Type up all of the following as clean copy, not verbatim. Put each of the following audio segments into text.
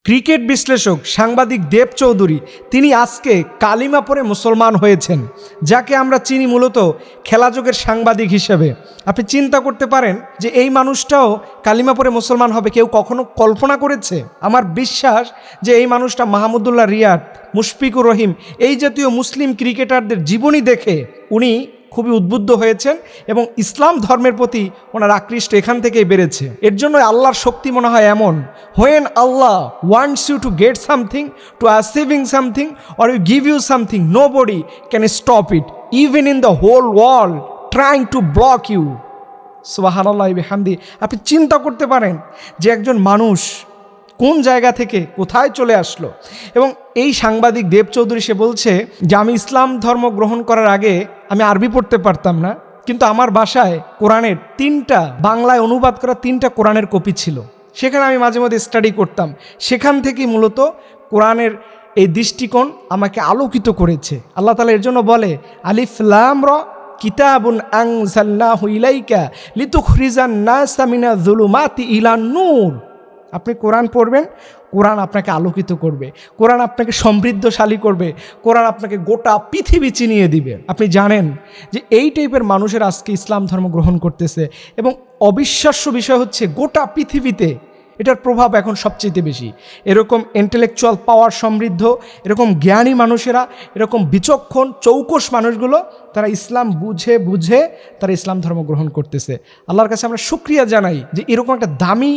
Cricket বিশ্লেষক সাংবাদিক দেব চৌধুরী তিনি আজকে কালিমা পড়ে মুসলমান হয়েছেন, যাকে আমরা চিনি মূলত খেলাযোগের সাংবাদিক হিসেবে। আপনি চিন্তা করতে পারেন যে এই মানুষটাও কালিমা পড়ে মুসলমান হবে, কেউ কখনো কল্পনা করেছে? আমার বিশ্বাস যে এই মানুষটা মাহমুদুল্লাহ রিয়াদ, মুশফিকুর রহিম এই জাতীয় মুসলিম ক্রিকেটারদের জীবনী দেখে উনি খুবই উদ্বুদ্ধ হয়েছেন এবং ইসলাম ধর্মের প্রতি ওনার আকৃষ্ট এখান থেকেই বেড়েছে। এর জন্য আল্লাহর শক্তি মনে হয় এমন, when Allah wants you to get something, to achieving something or you give you something, nobody can stop it, even in the whole world trying to block you. সুবহানাল্লাহ বিহামদি। আপনি চিন্তা করতে পারেন যে একজন মানুষ কোন জায়গা থেকে কোথায় চলে আসলো। এবং এই সাংবাদিক দেব চৌধুরী সে বলছে যে আমি ইসলাম ধর্ম গ্রহণ করার আগে আমি আরবি পড়তে পারতাম না, কিন্তু আমার বাসায় কোরআনের 3টা বাংলায় অনুবাদ করা 3টা কোরআনের কপি ছিল, সেখানে আমি মাঝে মধ্যে স্টাডি করতাম। সেখান থেকেই মূলত কোরআনের এই দৃষ্টিকোণ আমাকে আলোকিত করেছে। আল্লাহ তাআলা এর জন্য বলে আলিফ লাম র কিতাবুন আনজালনাহু ইলাইকা লিতুখরিজান নাসা মিনাজ যুলুমাতি ইলান নূর। আপনি কোরআন পড়বেন, কোরআন আপনাকে আলোকিত করবে, কোরআন আপনাকে সমৃদ্ধশালী করবে, কোরআন আপনাকে গোটা পৃথিবী চিনিয়ে দিবে। আপনি জানেন যে এই টাইপের মানুষের আজকে ইসলাম ধর্ম গ্রহণ করতেছে এবং অবিশ্বাস্য বিষয় হচ্ছে গোটা পৃথিবীতে এটার প্রভাব এখন সবচেয়ে বেশি। এরকম ইন্টেলেকচুয়াল পাওয়ার সমৃদ্ধ, এরকম জ্ঞানী মানুষেরা, এরকম বিচক্ষণ চৌকস মানুষগুলো তারা ইসলাম বুঝে বুঝে তারা ইসলাম ধর্ম গ্রহণ করতেছে। আল্লাহর কাছে আমরা শুকরিয়া জানাই যে এরকম একটা দামি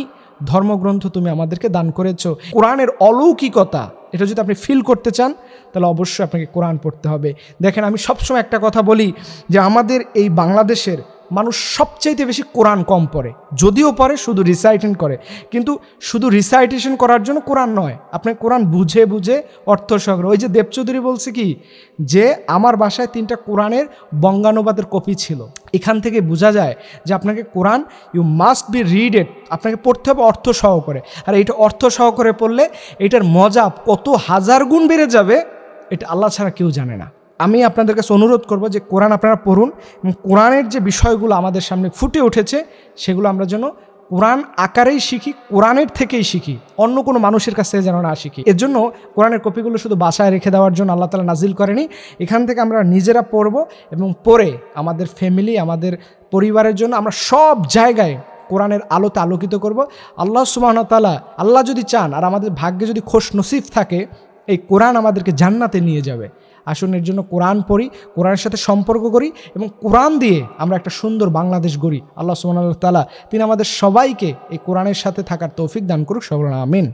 ধর্মগ্রন্থ তুমি আমাদেরকে দান করেছো। কোরআনের অলৌকিকতা এটা যদি আপনি ফিল করতে চান তাহলে অবশ্যই আপনাকে কোরআন পড়তে হবে। দেখেন, আমি সবসময় একটা কথা বলি যে আমাদের এই বাংলাদেশের মানুষ সবচাইতে বেশি কোরআন কম পড়ে, যদিও পড়ে শুধু রিসাইটেশন করে, কিন্তু শুধু রিসাইটেশন করার জন্য কোরআন নয়, আপনি কোরআন বুঝে বুঝে অর্থ সহকারে। ওই যে দেব চৌধুরী বলছে কি যে আমার বাসায় 3টা কোরআনের বঙ্গানুবাদের কপি ছিল, এখান থেকে বোঝা যায় যে আপনাকে Quran you must be read it, আপনাকে পড়তে হবে অর্থ সহকারে। আর এইটা অর্থ সহকারে পড়লে এটার মজা কত হাজার গুণ বেড়ে যাবে, এটা আল্লাহ ছাড়া কেউ জানে না। আমি আপনাদের কাছে অনুরোধ করব যে কোরআন আপনারা পড়ুন এবং কোরআনের যে বিষয়গুলো আমাদের সামনে ফুটে উঠেছে সেগুলো আমরা যেন কোরআন আকারেই শিখি, কোরআনের থেকেই শিখি, অন্য কোনো মানুষের কাছ থেকে যেন না শিখি। এর জন্য কোরআনের কপিগুলো শুধু বাসায় রেখে দেওয়ার জন্য আল্লাহ তাআলা নাজিল করেনি, এখান থেকে আমরা নিজেরা পড়ব এবং পড়ে আমাদের ফ্যামিলি, আমাদের পরিবারের জন্য আমরা সব জায়গায় কোরআনের আলোতে আলোকিত করব। আল্লাহ সুবহানাহু ওয়া তাআলা, আল্লাহ যদি চান আর আমাদের ভাগ্যে যদি খোশ নসিব থাকে, এই কোরআন আমাদেরকে জান্নাতে নিয়ে যাবে। আসুন এর জন্য কোরআন পড়ি, কোরআনের সাথে সম্পর্ক করি এবং কোরআন দিয়ে আমরা একটা সুন্দর বাংলাদেশ গড়ি। আল্লাহ সুবহানাহু ওয়া তাআলা তিনি আমাদের সবাইকে এই কোরআনের সাথে থাকার তৌফিক দান করুক। সকলে আমিন।